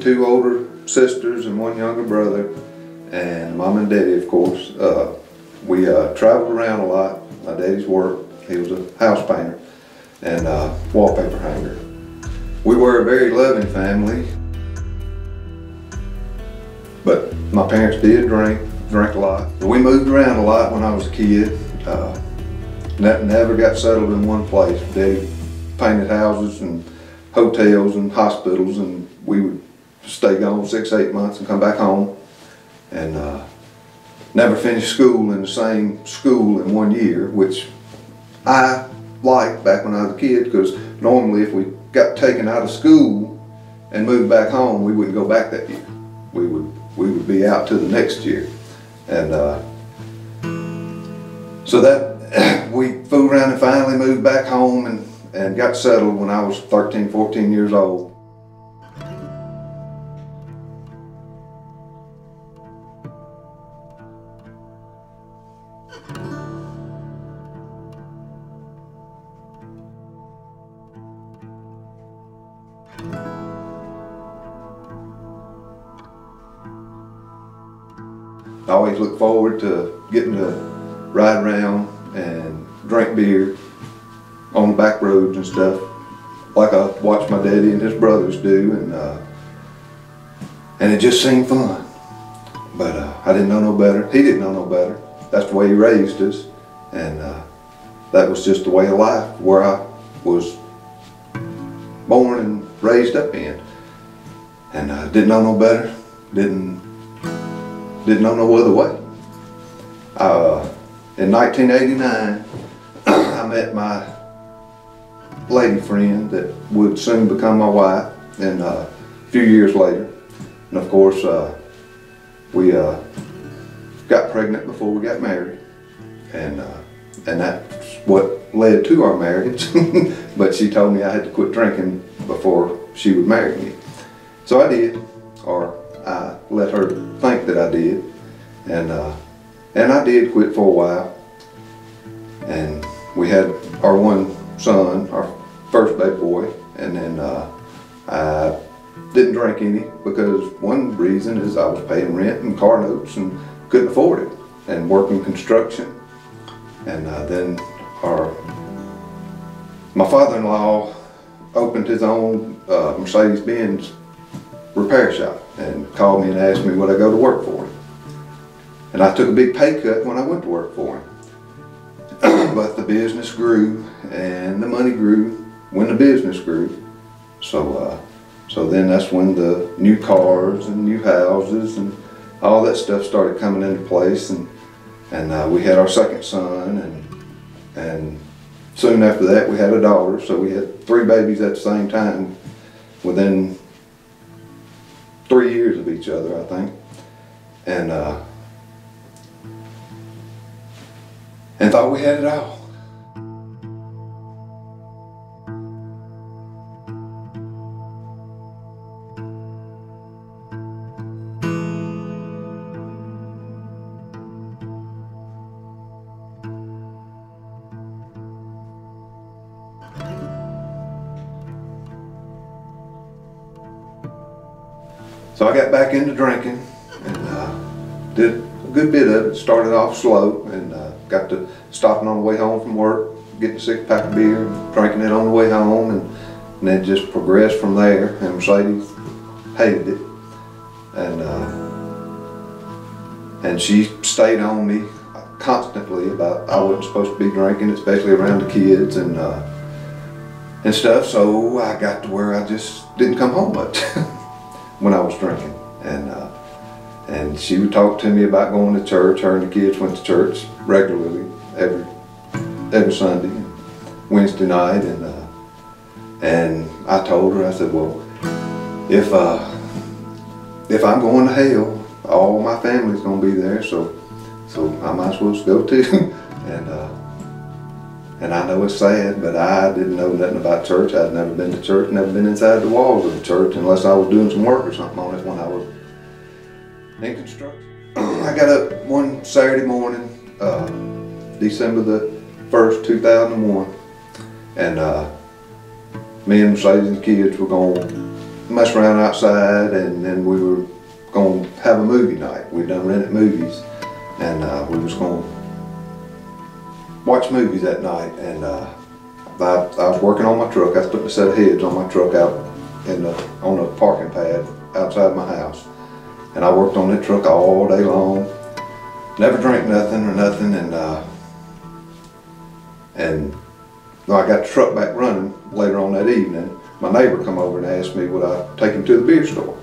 with 2 older sisters and 1 younger brother, and Mom and Daddy, of course. We traveled around a lot. My daddy's work, he was a house painter and wallpaper hanger. We were a very loving family, but my parents did drink a lot. We moved around a lot when I was a kid. Never got settled in one place. Daddy painted houses and hotels and hospitals, and we would stay gone 6, 8 months and come back home. And never finished school in the same school in 1 year, which I liked back when I was a kid, because normally if we got taken out of school and moved back home, we wouldn't go back that year. We would be out to the next year. And so that we fooled around and finally moved back home and got settled when I was 13, 14 years old. I always look forward to getting to ride around and drink beer on the back roads and stuff, like I watched my daddy and his brothers do, and it just seemed fun. But I didn't know no better. He didn't know no better. That's the way he raised us, and that was just the way of life where I was born and raised up in. And didn't know no better. Didn't know no other way. In 1989, I met my lady friend that would soon become my wife, and a few years later. And of course, we got pregnant before we got married, and that's what led to our marriage. But she told me I had to quit drinking before she would marry me. So I did, or I let her think that I did, and I did quit for a while. And we had our one son, our first baby boy, and then I didn't drink any because one reason is I was paying rent and car notes and couldn't afford it, and working construction. And then my father-in-law opened his own Mercedes-Benz repair shop and called me and asked me would I go to work for him. And I took a big pay cut when I went to work for him. But the business grew and the money grew when the business grew. So then that's when the new cars and new houses and all that stuff started coming into place, and we had our second son, and soon after that we had a daughter. So we had 3 babies at the same time within 3 years of each other, I think. And thought we had it all. So I got back into drinking and did a good bit of it. Started off slow and got to stopping on the way home from work, getting a 6-pack of beer, drinking it on the way home, and then just progressed from there. And Mercedes hated it, and she stayed on me constantly about I wasn't supposed to be drinking, especially around the kids and stuff. So I got to where I just didn't come home much when I was drinking, and she would talk to me about going to church. Her and the kids went to church regularly every Sunday and Wednesday night, and I told her, I said, well, if I'm going to hell, all my family's going to be there, so I might as well just go too. And I know it's sad, but I didn't know nothing about church. I'd never been to church, never been inside the walls of the church unless I was doing some work or something on it when I was in construction. I got up one Saturday morning, December the 1st, 2001, and me and Mercedes and the kids were going to mess around outside, and then we were going to have a movie night. We'd done rented movies, and we was going to watch movies that night. And I was working on my truck. I was putting a set of heads on my truck out on a parking pad outside my house, and I worked on that truck all day long. Never drank nothing or nothing, and when I got the truck back running later on that evening, my neighbor come over and asked me would I take him to the beer store.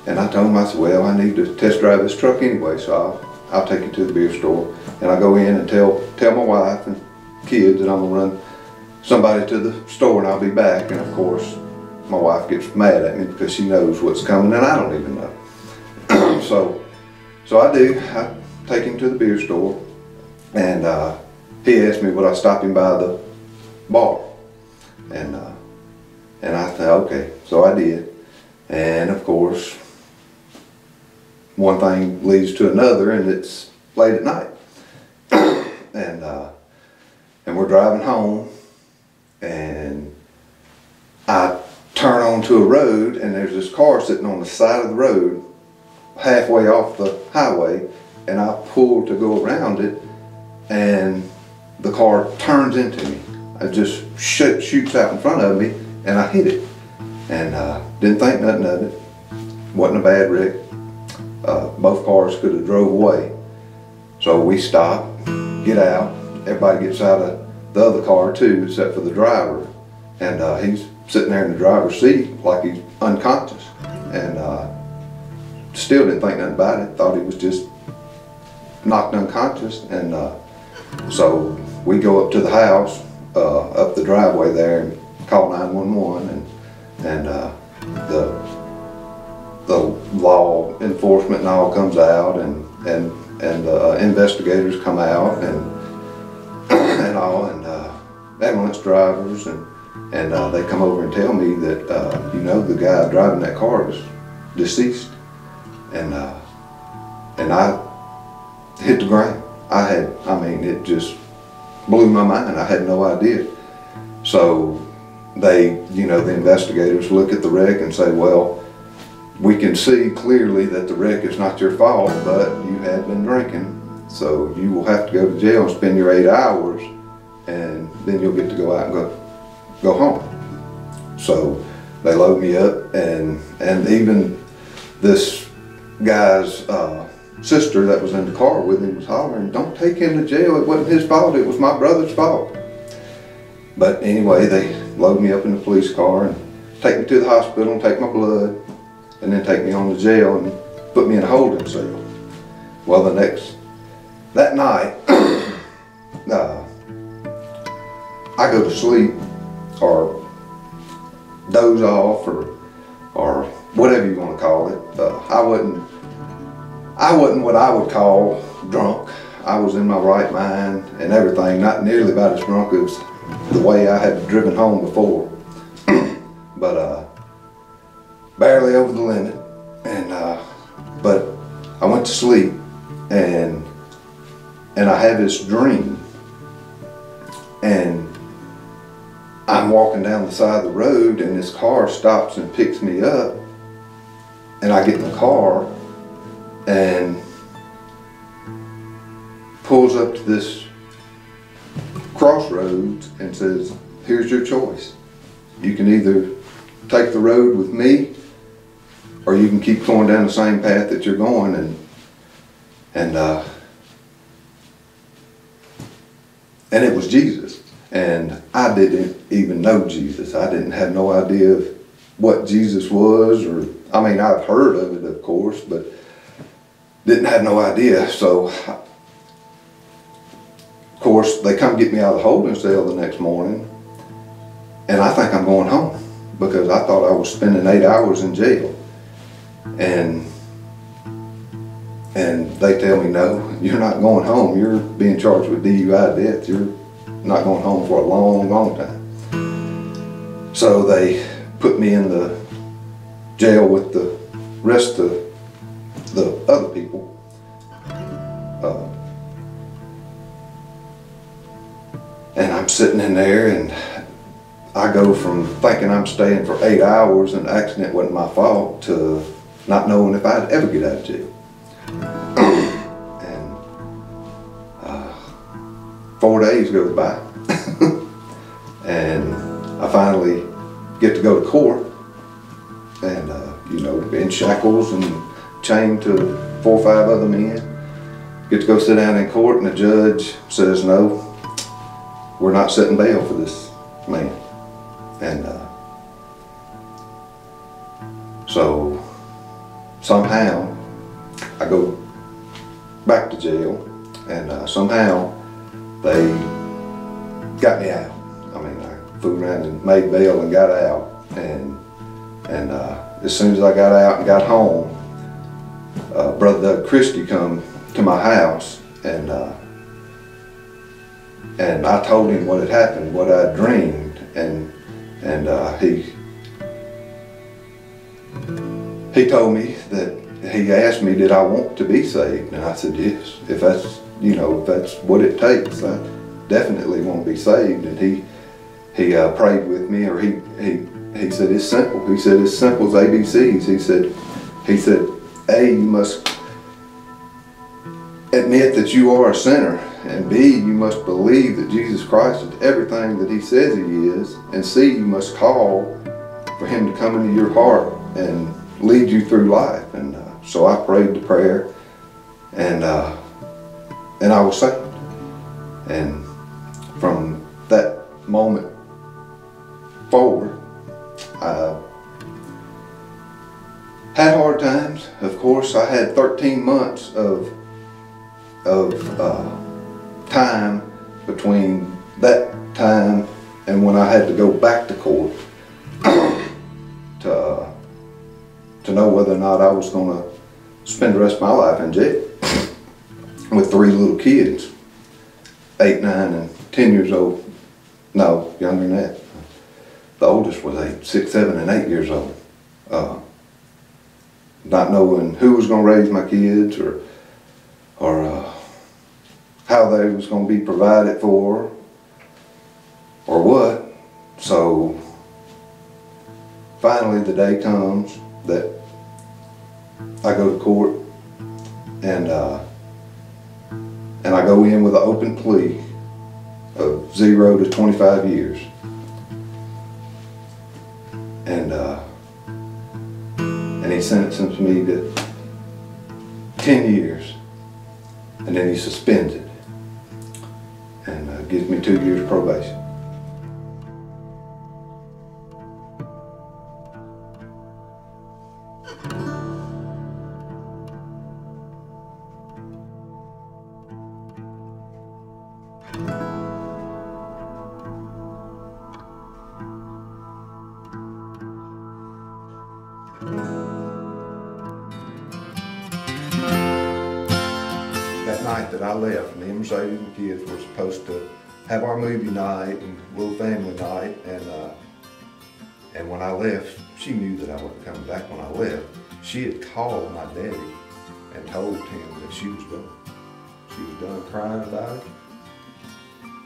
And I told him, I said, well, I need to test drive this truck anyway, so I'll take you to the beer store. And I go in and tell my wife and kids that I'm gonna run somebody to the store and I'll be back. And of course, my wife gets mad at me because she knows what's coming and I don't even know. So I do. I take him to the beer store, and he asked me would I stop him by the bar. And I thought, okay, so I did. And of course, one thing leads to another, and it's late at night. And we're driving home, and I turn onto a road, and there's this car sitting on the side of the road, halfway off the highway, and I pull to go around it, and the car turns into me. It just shoots out in front of me, and I hit it. And didn't think nothing of it. Wasn't a bad wreck. Both cars could have drove away. So we stop, get out. Everybody gets out of the other car too, except for the driver. And he's sitting there in the driver's seat like he's unconscious. And still didn't think nothing about it. Thought he was just knocked unconscious. And so we go up to the house, up the driveway there, and call 911. And the law enforcement and all comes out, and the investigators come out, and ambulance drivers, and they come over and tell me that the guy driving that car is deceased, and I hit the ground. It just blew my mind. I had no idea. So the investigators look at the wreck and say, well, we can see clearly that the wreck is not your fault, but you had been drinking, so you will have to go to jail and spend your 8 hours, and then you'll get to go out and go home. So they load me up, and even this guy's sister that was in the car with him was hollering, don't take him to jail, it wasn't his fault, it was my brother's fault. But anyway, they load me up in the police car and take me to the hospital and take my blood, and then take me on to jail and put me in a holding cell. Well, that night, I go to sleep or doze off or whatever you want to call it. I wasn't what I would call drunk. I was in my right mind and everything, not nearly about as drunk as the way I had driven home before, but barely over the limit. And but I went to sleep, and I had this dream, and I'm walking down the side of the road, and this car stops and picks me up, and I get in the car and pulls up to this crossroads and says, here's your choice. You can either take the road with me, or you can keep going down the same path that you're going. And it was Jesus. And I didn't even know Jesus. I didn't have no idea what Jesus was, I've heard of it, of course, but didn't have no idea. So, of course, they come get me out of the holding cell the next morning, and I think I'm going home because I thought I was spending 8 hours in jail. And they tell me, no, you're not going home. You're being charged with DUI death. You're not going home for a long, long time. So they put me in the jail with the rest of the other people. And I'm sitting in there, and I go from thinking I'm staying for 8 hours and the accident wasn't my fault to not knowing if I'd ever get out of jail. And 4 days goes by and I finally get to go to court, and you know, in shackles and chained to 4 or 5 other men. Get to go sit down in court, and the judge says, no, we're not setting bail for this man. And so somehow I go back to jail, and somehow they got me out. I mean, I fooled around and made bail and got out. And as soon as I got out and got home, Brother Doug Christie come to my house, and I told him what had happened, what I dreamed, and he told me that he asked me, did I want to be saved? And I said, yes, if that's, you know, if that's what it takes, I definitely want to be saved. And he prayed with me, or he said, it's simple. He said, it's simple as ABCs. He said, A, you must admit that you are a sinner, and B, you must believe that Jesus Christ is everything that he says he is, and C, you must call for him to come into your heart and lead you through life. And so I prayed the prayer, and I was saved. And from that moment forward, I had hard times. Of course, I had 13 months of time between that time and when I had to go back to court to know whether or not I was going to spend the rest of my life in jail with 3 little kids, 8, 9, and 10 years old. No, younger than that. The oldest was 8, 6, 7, and 8 years old. Not knowing who was going to raise my kids, or how they was going to be provided for, or what. So finally the day comes that I go to court, and I go in with an open plea of 0 to 25 years. And he sentences me to 10 years, and then he suspends it and gives me 2 years probation. That night that I left, me and Mercedes and the kids were supposed to have our movie night and little family night, and when I left, she knew that I wasn't coming back when I left. She had called my daddy and told him that she was done. She was done crying about it.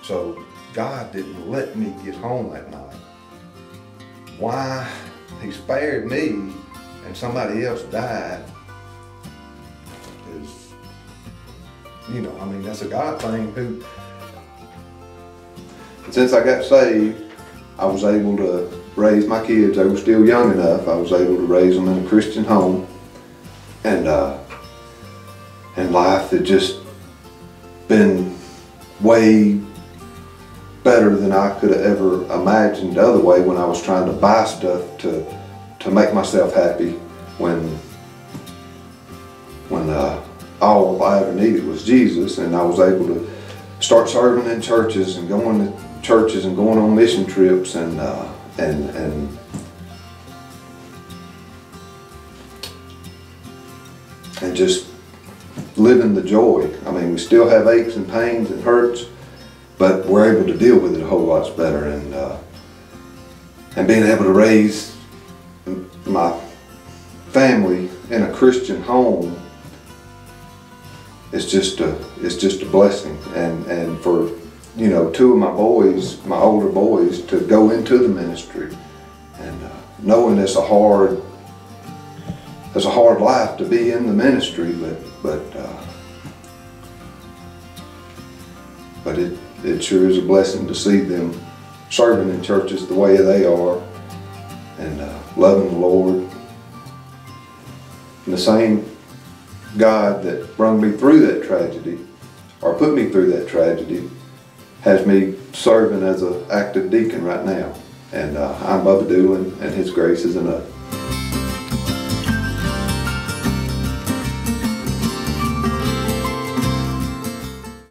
So God didn't let me get home that night. Why he spared me and somebody else died is, you know, I mean, that's a God thing. Since I got saved, I was able to raise my kids. They were still young enough. I was able to raise them in a Christian home, and life had just been way better than I could have ever imagined the other way, when I was trying to buy stuff to make myself happy, when all I ever needed was Jesus. And I was able to start serving in churches and going to churches and going on mission trips and just living the joy. I mean, we still have aches and pains and hurts, but we're able to deal with it a whole lot better. And being able to raise my family in a Christian home is just a blessing. And for you know, two of my boys, my older boys, to go into the ministry, and knowing it's a hard life to be in the ministry, but it sure is a blessing to see them serving in churches the way they are, and loving the Lord. And the same God that brought me through that tragedy, or put me through that tragedy, has me serving as an active deacon right now. And I'm Bubba Dulin, and His grace is enough.